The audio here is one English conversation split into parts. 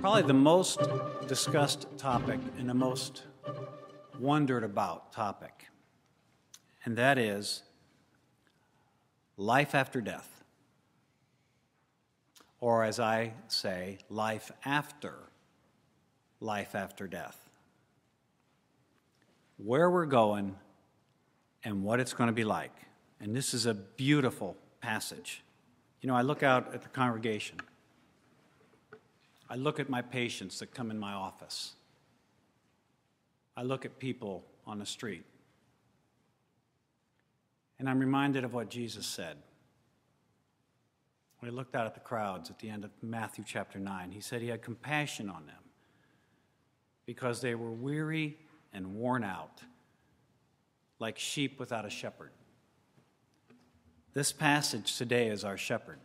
Probably the most discussed topic and the most wondered about topic, and that is life after death, or as I say, life after death. Where we're going and what it's going to be like. And this is a beautiful passage. You know, I look out at the congregation. I look at my patients that come in my office. I look at people on the street. And I'm reminded of what Jesus said. When he looked out at the crowds at the end of Matthew chapter 9, he said he had compassion on them because they were weary and worn out, like sheep without a shepherd. This passage today is our shepherd.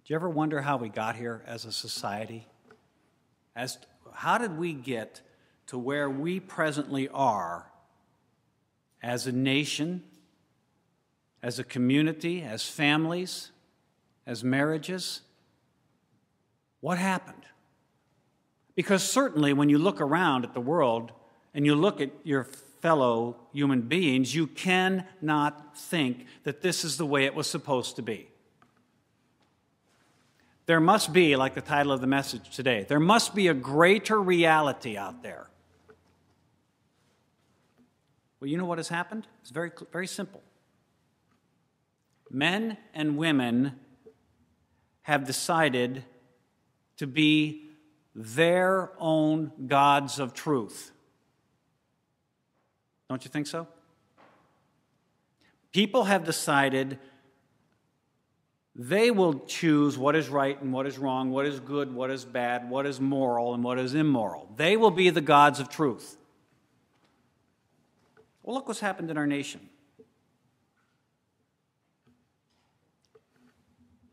Do you ever wonder how we got here as a society? How did we get to where we presently are as a nation, as a community, as families, as marriages? What happened? Because certainly when you look around at the world and you look at your fellow human beings, you cannot think that this is the way it was supposed to be. There must be, like the title of the message today, there must be a greater reality out there. Well, you know what has happened? It's very, very simple. Men and women have decided to be their own gods of truth. Don't you think so? People have decided they will choose what is right and what is wrong, what is good, what is bad, what is moral and what is immoral. They will be the gods of truth. Well, look what's happened in our nation.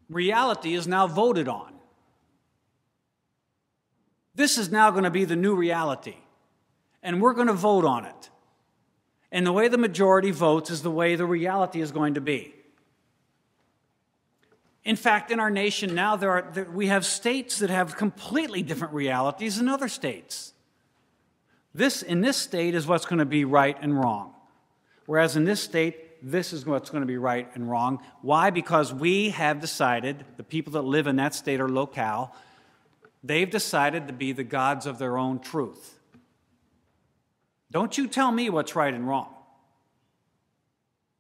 Reality is now voted on. This is now going to be the new reality, and we're going to vote on it. And the way the majority votes is the way the reality is going to be. In fact, in our nation now, we have states that have completely different realities than other states. In this state is what's going to be right and wrong. Whereas in this state, this is what's going to be right and wrong. Why? Because we have decided, the people that live in that state or locale, they've decided to be the gods of their own truth. Don't you tell me what's right and wrong.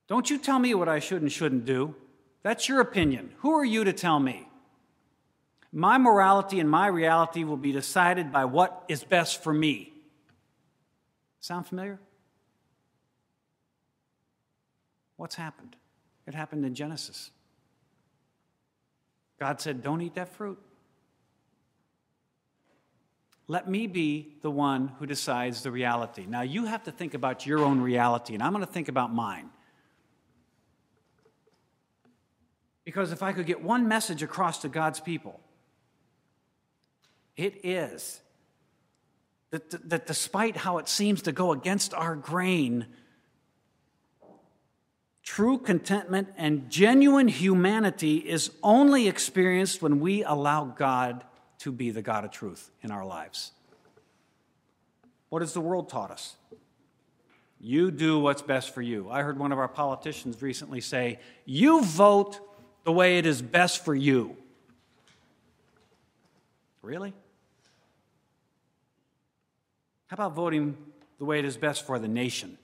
Don't you tell me what I should and shouldn't do. That's your opinion. Who are you to tell me? My morality and my reality will be decided by what is best for me. Sound familiar? What's happened? It happened in Genesis. God said, don't eat that fruit. Let me be the one who decides the reality. Now, you have to think about your own reality, and I'm going to think about mine. Because if I could get one message across to God's people, it is that despite how it seems to go against our grain, true contentment and genuine humanity is only experienced when we allow God to be the God of truth in our lives. What has the world taught us? You do what's best for you. I heard one of our politicians recently say, you vote the way it is best for you. Really? How about voting the way it is best for the nation?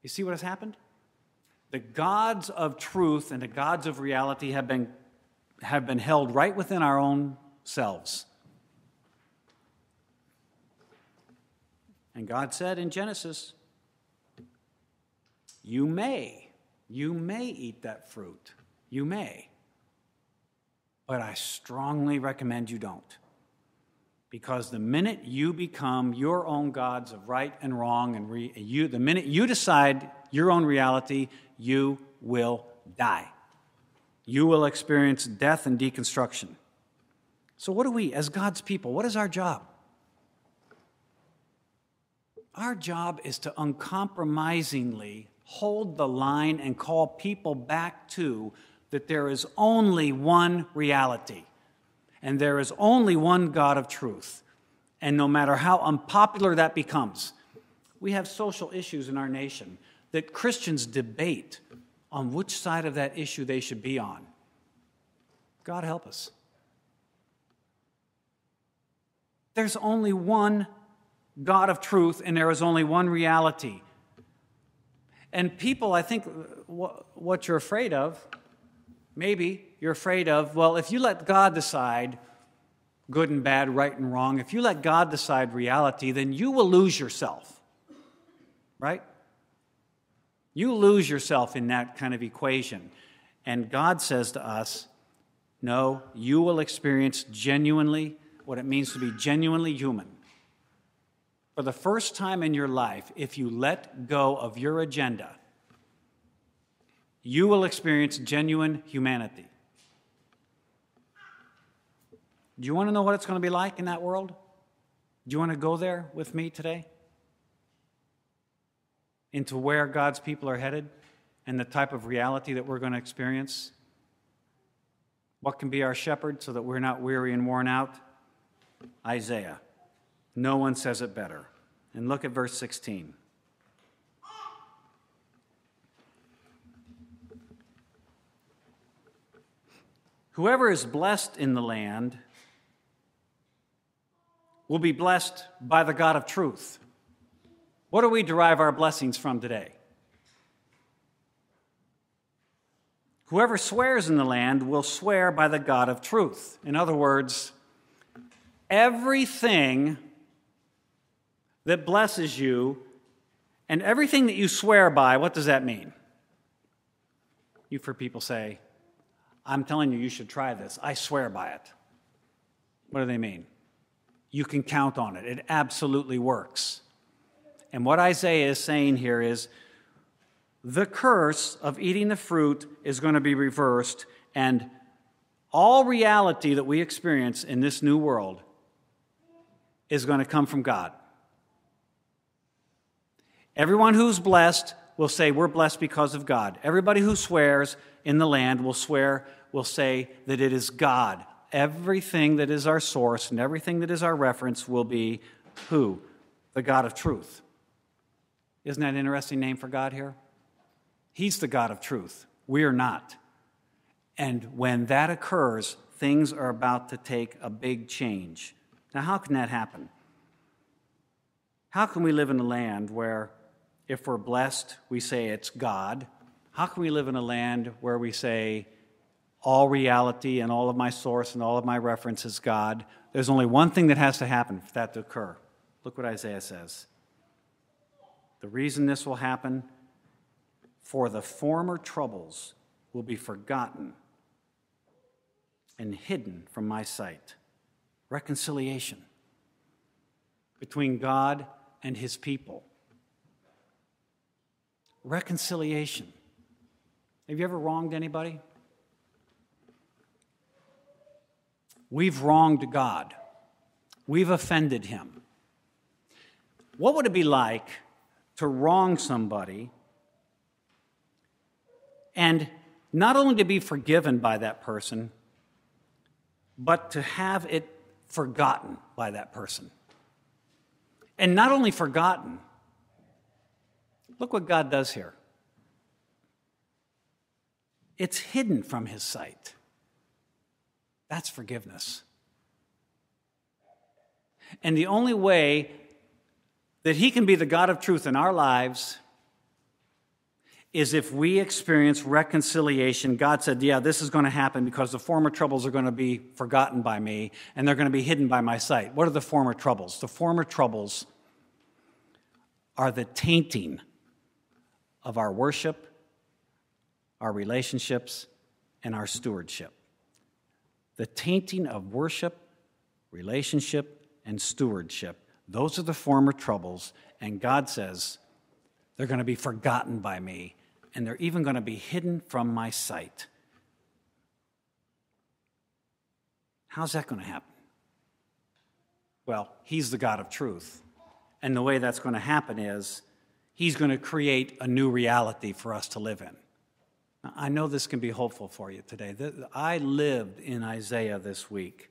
You see what has happened? The gods of truth and the gods of reality have been held right within our own selves. And God said in Genesis, you may eat that fruit. You may. But I strongly recommend you don't. Because the minute you become your own gods of right and wrong, and the minute you decide your own reality, you will die. You will experience death and deconstruction. So what do we, as God's people, what is our job? Our job is to uncompromisingly hold the line and call people back to that there is only one reality, and there is only one God of truth. And no matter how unpopular that becomes, we have social issues in our nation that Christians debate on which side of that issue they should be on. God help us. There's only one God of truth, and there is only one reality. And people, I think, what you're afraid of, maybe you're afraid of, well, if you let God decide good and bad, right and wrong, if you let God decide reality, then you will lose yourself, right? You lose yourself in that kind of equation. And God says to us, no, you will experience genuinely what it means to be genuinely human. For the first time in your life, if you let go of your agenda, you will experience genuine humanity. Do you want to know what it's going to be like in that world? Do you want to go there with me today? Into where God's people are headed and the type of reality that we're going to experience? What can be our shepherd so that we're not weary and worn out? Isaiah. No one says it better. And look at verse 16. Whoever is blessed in the land will be blessed by the God of truth. What do we derive our blessings from today? Whoever swears in the land will swear by the God of truth. In other words, everything that blesses you and everything that you swear by, what does that mean? You've heard people say, I'm telling you, you should try this. I swear by it. What do they mean? You can count on it. It absolutely works. And what Isaiah is saying here is the curse of eating the fruit is going to be reversed, and all reality that we experience in this new world is going to come from God. Everyone who's blessed will say, we're blessed because of God. Everybody who swears in the land will say that it is God. Everything that is our source and everything that is our reference will be who? The God of truth. Isn't that an interesting name for God here? He's the God of truth. We are not. And when that occurs, things are about to take a big change. Now, how can that happen? How can we live in a land where if we're blessed, we say it's God? How can we live in a land where we say all reality and all of my source and all of my reference is God? There's only one thing that has to happen for that to occur. Look what Isaiah says. The reason this will happen, for the former troubles will be forgotten and hidden from my sight. Reconciliation between God and his people. Reconciliation. Have you ever wronged anybody? We've wronged God. We've offended him. What would it be like to wrong somebody and not only to be forgiven by that person, but to have it forgotten by that person? And not only forgotten, look what God does here. It's hidden from his sight. That's forgiveness. And the only way that he can be the God of truth in our lives is if we experience reconciliation. God said, yeah, this is going to happen because the former troubles are going to be forgotten by me and they're going to be hidden by my sight. What are the former troubles? The former troubles are the tainting of our worship, our relationships, and our stewardship. The tainting of worship, relationship, and stewardship. Those are the former troubles, and God says they're going to be forgotten by me, and they're even going to be hidden from my sight. How's that going to happen? Well, he's the God of truth, and the way that's going to happen is He's going to create a new reality for us to live in. Now, I know this can be hopeful for you today. I lived in Isaiah this week.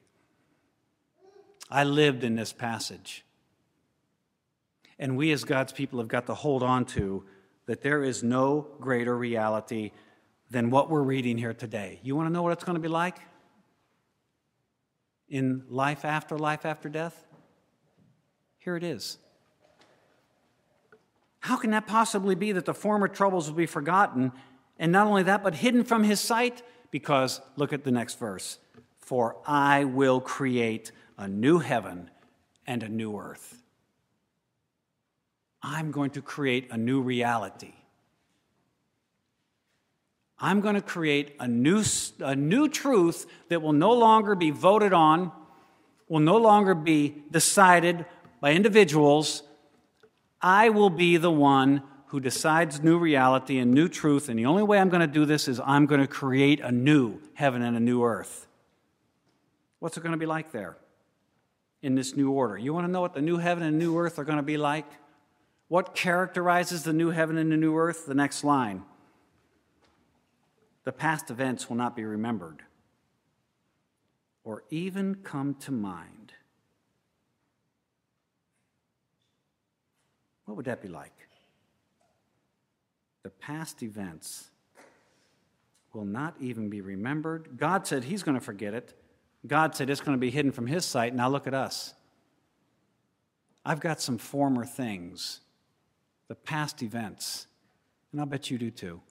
I lived in this passage. And we as God's people have got to hold on to that there is no greater reality than what we're reading here today. You want to know what it's going to be like in life after death? Here it is. How can that possibly be that the former troubles will be forgotten, and not only that, but hidden from his sight? Because, look at the next verse. For I will create a new heaven and a new earth. I'm going to create a new reality. I'm going to create a new truth that will no longer be voted on, will no longer be decided by individuals. I will be the one who decides new reality and new truth, and the only way I'm going to do this is I'm going to create a new heaven and a new earth. What's it going to be like there in this new order? You want to know what the new heaven and new earth are going to be like? What characterizes the new heaven and the new earth? The next line. The past events will not be remembered or even come to mind. What would that be like? The past events will not even be remembered. God said He's going to forget it. God said it's going to be hidden from His sight. Now look at us. I've got some former things, the past events, and I'll bet you do too,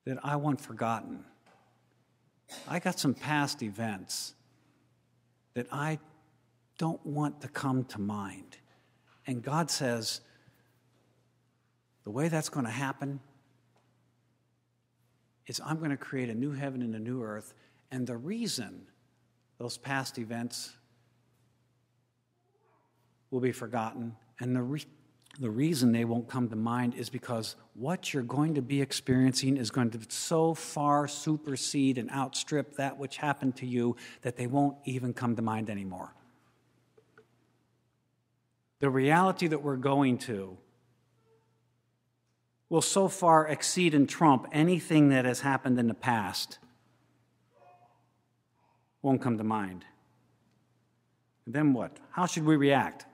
that I want forgotten. I got some past events that I don't want to come to mind. And God says, the way that's going to happen is I'm going to create a new heaven and a new earth. And the reason those past events will be forgotten and the reason they won't come to mind is because what you're going to be experiencing is going to so far supersede and outstrip that which happened to you that they won't even come to mind anymore. The reality that we're going to will so far exceed and trump anything that has happened in the past. Won't come to mind. And then what? How should we react?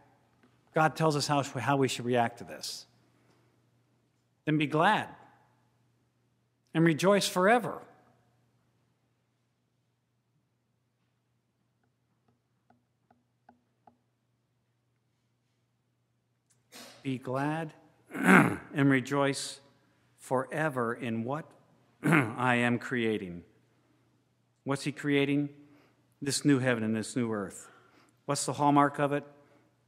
God tells us how we should react to this. Then be glad and rejoice forever. Be glad and rejoice forever in what I am creating. What's He creating? This new heaven and this new earth. What's the hallmark of it?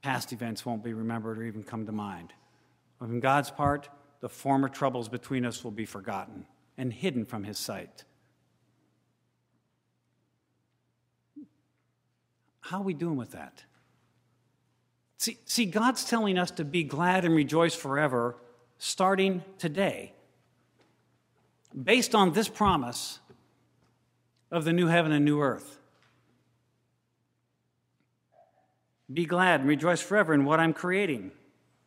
Past events won't be remembered or even come to mind. On God's part, the former troubles between us will be forgotten and hidden from His sight. How are we doing with that? See, God's telling us to be glad and rejoice forever starting today, based on this promise of the new heaven and new earth. Be glad and rejoice forever in what I'm creating.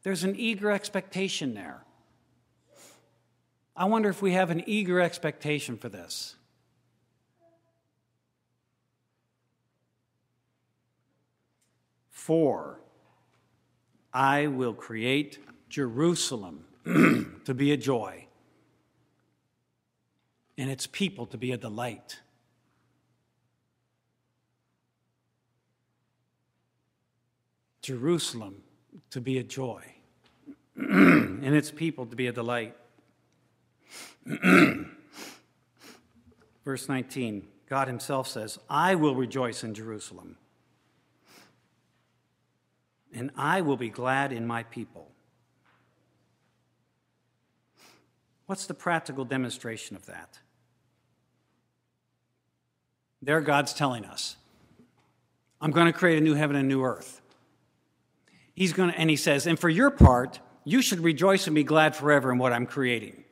There's an eager expectation there. I wonder if we have an eager expectation for this. For I will create Jerusalem to be a joy, and its people to be a delight. Jerusalem to be a joy, and its people to be a delight. Verse 19, God Himself says, I will rejoice in Jerusalem, and I will be glad in my people. What's the practical demonstration of that? There God's telling us, I'm going to create a new heaven and a new earth. And He says, and for your part, you should rejoice and be glad forever in what I'm creating.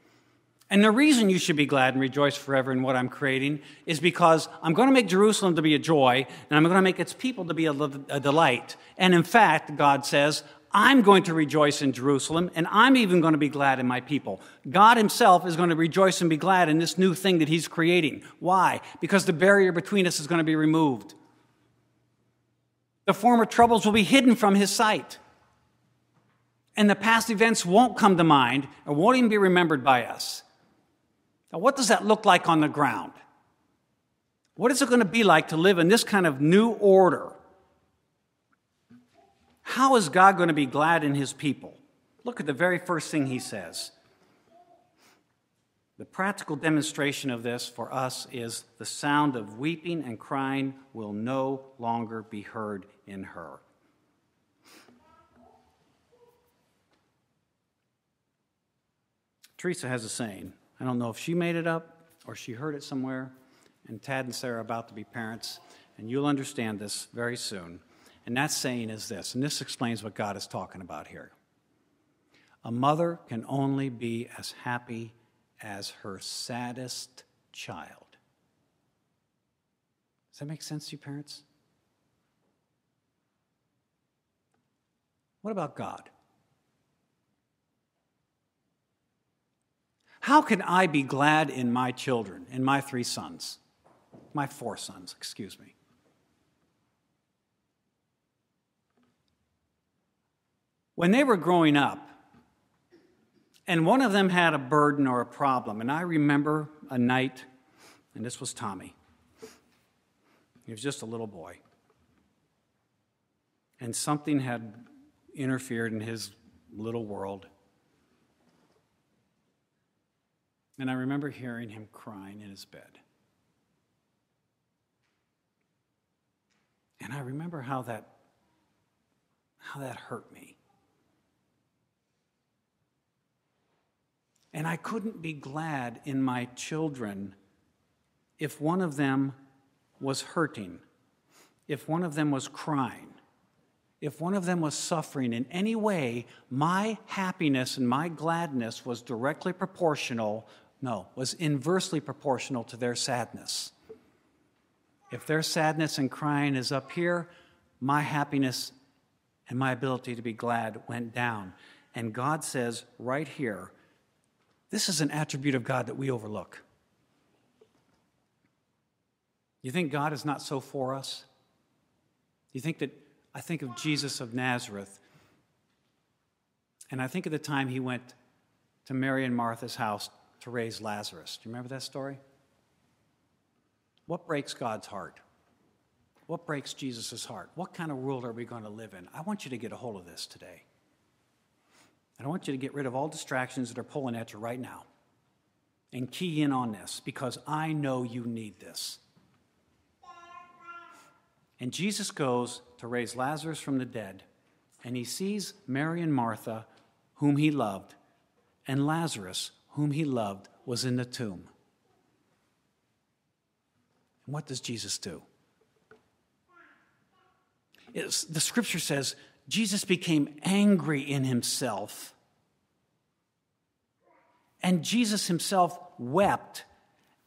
And the reason you should be glad and rejoice forever in what I'm creating is because I'm going to make Jerusalem to be a joy, and I'm going to make its people to be a delight. And in fact, God says, I'm going to rejoice in Jerusalem, and I'm even going to be glad in my people. God himself is going to rejoice and be glad in this new thing that he's creating. Why? Because the barrier between us is going to be removed. The former troubles will be hidden from his sight. And the past events won't come to mind and won't even be remembered by us. Now, what does that look like on the ground? What is it going to be like to live in this kind of new order? How is God going to be glad in his people? Look at the very first thing he says. The practical demonstration of this for us is the sound of weeping and crying will no longer be heard in her. Teresa has a saying. I don't know if she made it up or she heard it somewhere. And Tad and Sarah are about to be parents, and you'll understand this very soon. And that saying is this, and this explains what God is talking about here. A mother can only be as happy as her saddest child. Does that make sense to you, parents? What about God? How can I be glad in my children, in my 3 sons? My 4 sons, excuse me. When they were growing up, and one of them had a burden or a problem, and I remember a night, and this was Tommy. He was just a little boy. And something had interfered in his little world. And I remember hearing him crying in his bed. And I remember how that hurt me. And I couldn't be glad in my children if one of them was hurting, if one of them was crying, if one of them was suffering in any way. My happiness and my gladness was was inversely proportional to their sadness. If their sadness and crying is up here, my happiness and my ability to be glad went down. And God says right here, this is an attribute of God that we overlook. You think God is not so for us? You think that, I think of Jesus of Nazareth, and I think of the time he went to Mary and Martha's house to raise Lazarus. Do you remember that story? What breaks God's heart? What breaks Jesus' heart? What kind of world are we going to live in? I want you to get a hold of this today. And I want you to get rid of all distractions that are pulling at you right now and key in on this, because I know you need this. And Jesus goes to raise Lazarus from the dead, and he sees Mary and Martha, whom he loved, and Lazarus, whom he loved, was in the tomb. And what does Jesus do? The scripture says Jesus became angry in himself, and Jesus himself wept.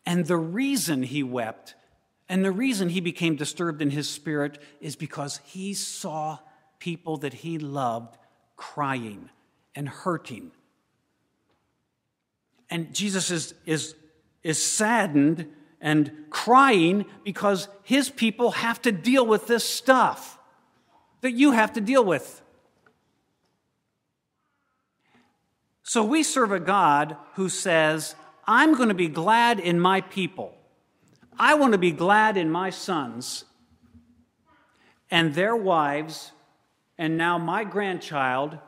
And the reason he wept and the reason he became disturbed in his spirit is because he saw people that he loved crying and hurting. And Jesus is saddened and crying because his people have to deal with this stuff that you have to deal with. So we serve a God who says, I'm going to be glad in my people. I want to be glad in my sons and their wives and now my grandchild,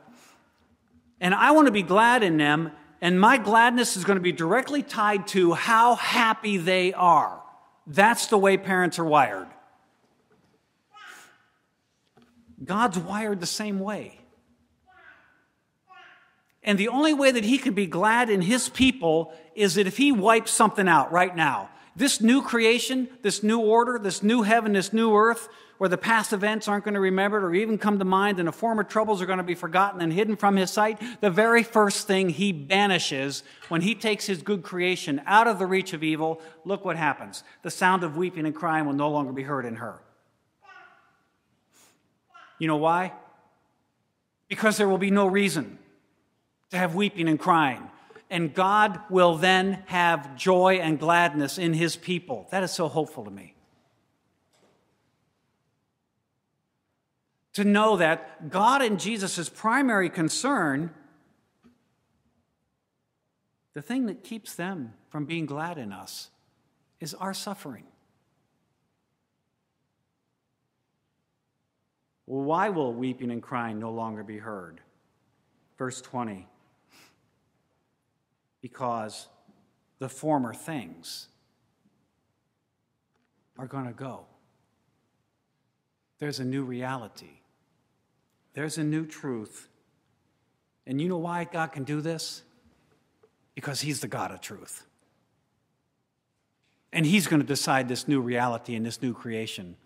and I want to be glad in them, and my gladness is going to be directly tied to how happy they are. That's the way parents are wired. God's wired the same way. And the only way that he can be glad in his people is that if he wipes something out right now, this new creation, this new order, this new heaven, this new earth, where the past events aren't going to be remembered or even come to mind, and the former troubles are going to be forgotten and hidden from his sight, the very first thing he banishes when he takes his good creation out of the reach of evil, look what happens. The sound of weeping and crying will no longer be heard in her. You know why? because there will be no reason to have weeping and crying. And God will then have joy and gladness in his people. That is so hopeful to me. To know that God and Jesus' primary concern, the thing that keeps them from being glad in us, is our suffering. Well, why will weeping and crying no longer be heard? Verse 20. Because the former things are going to go. There's a new reality. There's a new truth. And you know why God can do this? Because he's the God of truth. And he's going to decide this new reality and this new creation.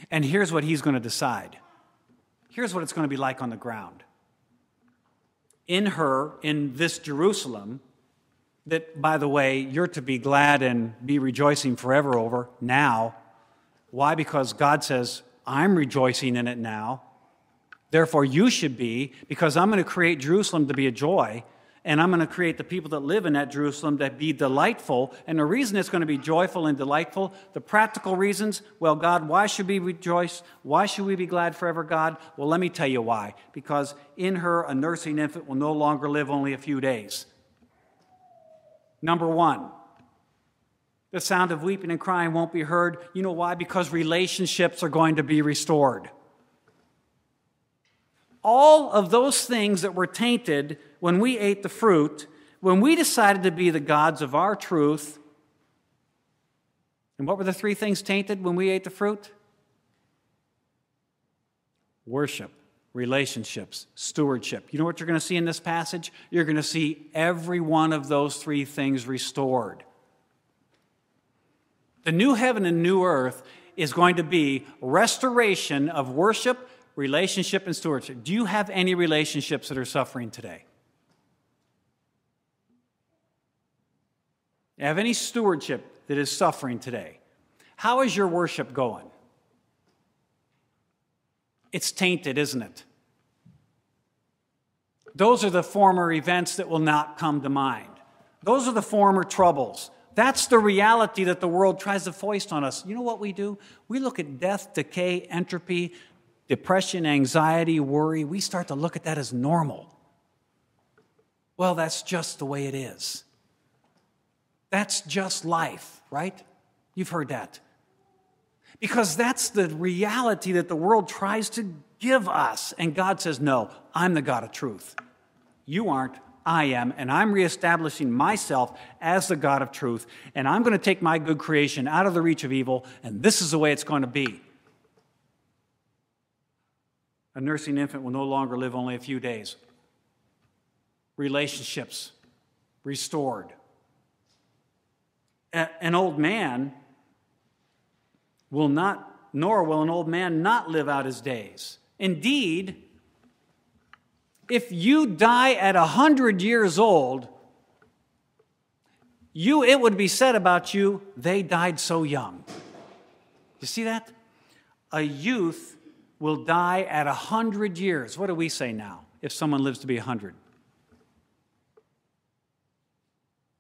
And here's what he's going to decide. Here's what it's going to be like on the ground. In her, in this Jerusalem, that, by the way, you're to be glad and be rejoicing forever over now. Why? Because God says, I'm rejoicing in it now. Therefore, you should be, because I'm going to create Jerusalem to be a joy, and I'm going to create the people that live in that Jerusalem to be delightful. And the reason it's going to be joyful and delightful, the practical reasons, well, God, why should we rejoice? Why should we be glad forever, God? Well, let me tell you why. Because in her, a nursing infant will no longer live only a few days. Number one, the sound of weeping and crying won't be heard. You know why? Because relationships are going to be restored. All of those things that were tainted when we ate the fruit, when we decided to be the gods of our truth, and what were the three things tainted when we ate the fruit? Worship, relationships, stewardship. You know what you're going to see in this passage? You're going to see every one of those three things restored. The new heaven and new earth is going to be restoration of worship, relationship, and stewardship. Do you have any relationships that are suffering today? Do you have any stewardship that is suffering today? How is your worship going? It's tainted, isn't it? Those are the former events that will not come to mind. Those are the former troubles. That's the reality that the world tries to foist on us. You know what we do? We look at death, decay, entropy, depression, anxiety, worry. We start to look at that as normal. Well, that's just the way it is. That's just life, right? You've heard that. Because that's the reality that the world tries to give us. And God says, no, I'm the God of truth. You aren't, I am, and I'm reestablishing myself as the God of truth, and I'm going to take my good creation out of the reach of evil, and this is the way it's going to be. A nursing infant will no longer live only a few days. Relationships restored. An old man will not, nor will an old man not live out his days. Indeed, if you die at 100 years old, it would be said about you, they died so young. You see that? A youth will die at 100 years. What do we say now if someone lives to be 100?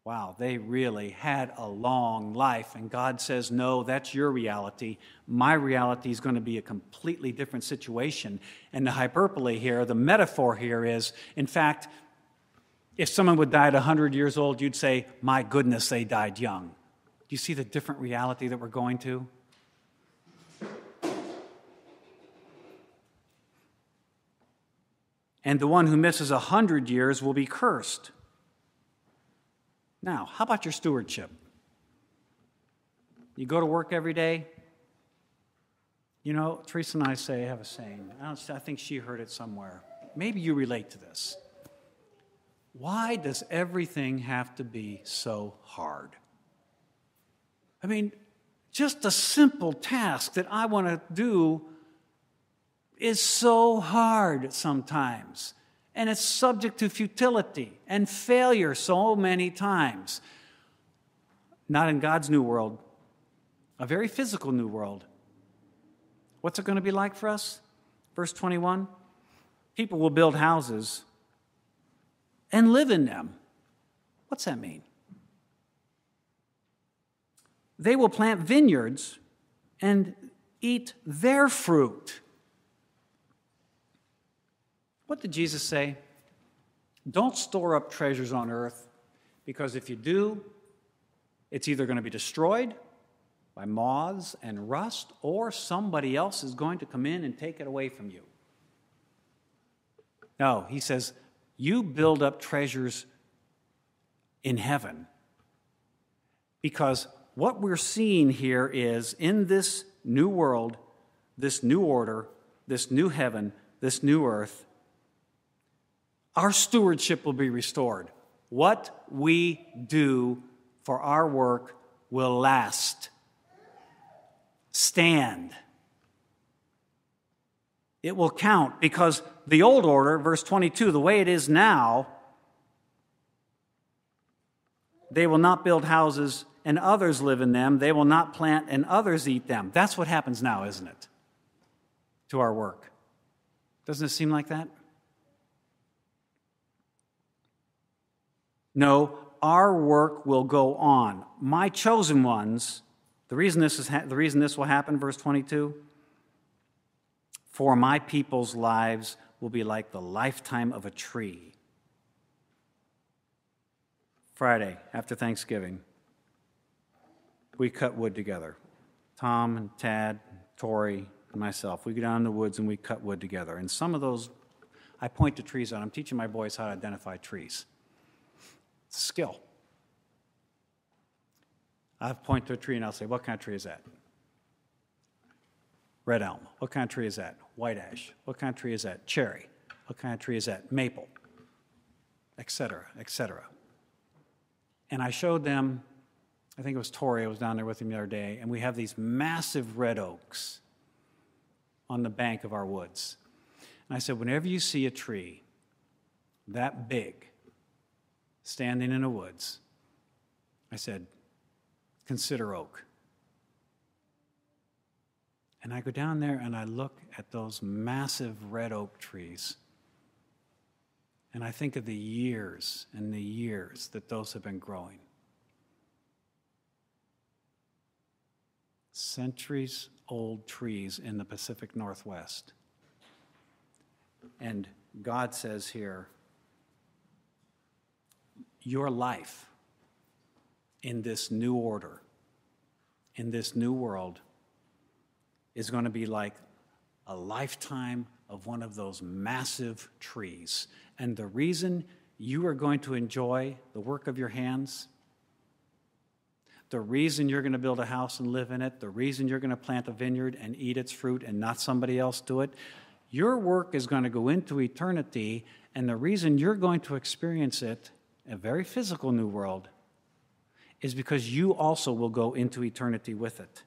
Wow, they really had a long life. And God says, no, that's your reality. My reality is going to be a completely different situation. And the hyperbole here, the metaphor here is, in fact, if someone would die at 100 years old, you'd say, my goodness, they died young. Do you see the different reality that we're going to? And the one who misses 100 years will be cursed. Now, how about your stewardship? You go to work every day? You know, Teresa and I have a saying. I think she heard it somewhere. Maybe you relate to this. Why does everything have to be so hard? I mean, just a simple task that I want to do is so hard sometimes. And it's subject to futility and failure so many times. Not in God's new world, a very physical new world. What's it going to be like for us? Verse 21, People will build houses and live in them. What's that mean? They will plant vineyards and eat their fruit. What did Jesus say? Don't store up treasures on earth, because if you do, it's either going to be destroyed by moths and rust, or somebody else is going to come in and take it away from you. No, he says, you build up treasures in heaven, because what we're seeing here is in this new world, this new order, this new heaven, this new earth, our stewardship will be restored. What we do for our work will last. Stand. It will count, because the old order, verse 22, the way it is now, they will not build houses and others live in them. They will not plant and others eat them. That's what happens now, isn't it? To our work. Doesn't it seem like that? No, our work will go on. My chosen ones, the reason this will happen, verse 22, for my people's lives will be like the lifetime of a tree. Friday, after Thanksgiving, we cut wood together. Tom and Tad, Tori, and myself. We go down in the woods and we cut wood together. And some of those, I point to trees out. I'm teaching my boys how to identify trees. It's a skill. I'll point to a tree and I'll say, what kind of tree is that? Red elm. What kind of tree is that? White ash. What kind of tree is that? Cherry. What kind of tree is that? Maple. Etc., etc. And I showed them, I think it was Tori, I was down there with him the other day, and we have these massive red oaks on the bank of our woods. And I said, whenever you see a tree that big standing in the woods, I said, consider oak. And I go down there and I look at those massive red oak trees, and I think of the years and the years that those have been growing. Centuries-old trees in the Pacific Northwest. And God says here, your life in this new order, in this new world, is going to be like a lifetime of one of those massive trees. And the reason you are going to enjoy the work of your hands, the reason you're going to build a house and live in it, the reason you're going to plant a vineyard and eat its fruit and not somebody else do it, your work is going to go into eternity, and the reason you're going to experience it, a very physical new world, is because you also will go into eternity with it.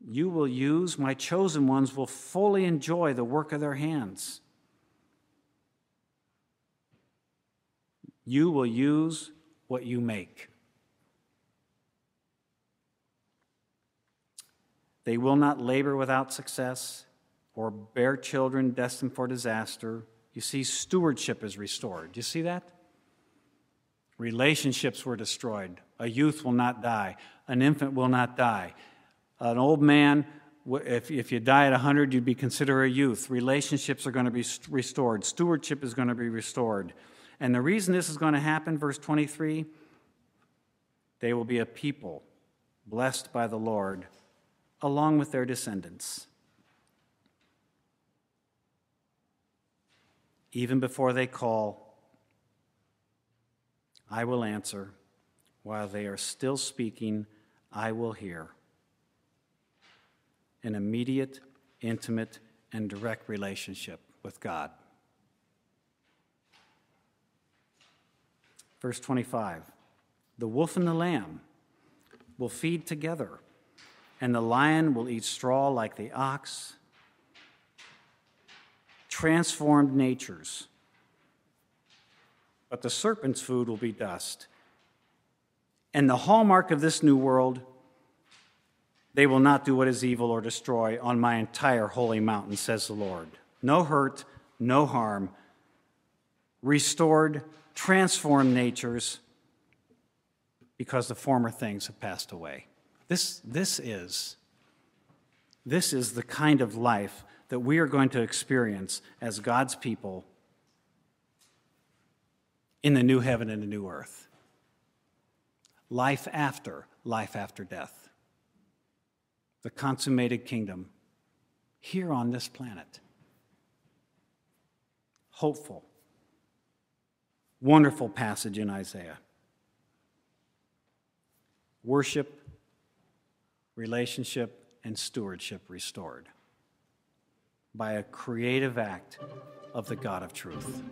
You will use, my chosen ones will fully enjoy the work of their hands. You will use what you make. They will not labor without success or bear children destined for disaster. You see, stewardship is restored. Do you see that? Relationships were destroyed. A youth will not die. An infant will not die. An old man, if you die at 100, you'd be considered a youth. Relationships are going to be restored. Stewardship is going to be restored. And the reason this is going to happen, verse 23, they will be a people blessed by the Lord, along with their descendants. Even before they call, I will answer. While they are still speaking, I will hear. An immediate, intimate, and direct relationship with God. Verse 25, the wolf and the lamb will feed together, and the lion will eat straw like the ox. Transformed natures. But the serpent's food will be dust. And the hallmark of this new world, they will not do what is evil or destroy on my entire holy mountain, says the Lord. no hurt, no harm, restored, transformed natures because the former things have passed away. This is the kind of life that we are going to experience as God's people in the new heaven and the new earth. Life after death. The consummated kingdom here on this planet. Hopeful, wonderful passage in Isaiah. Worship, relationship, and stewardship restored by a creative act of the God of truth.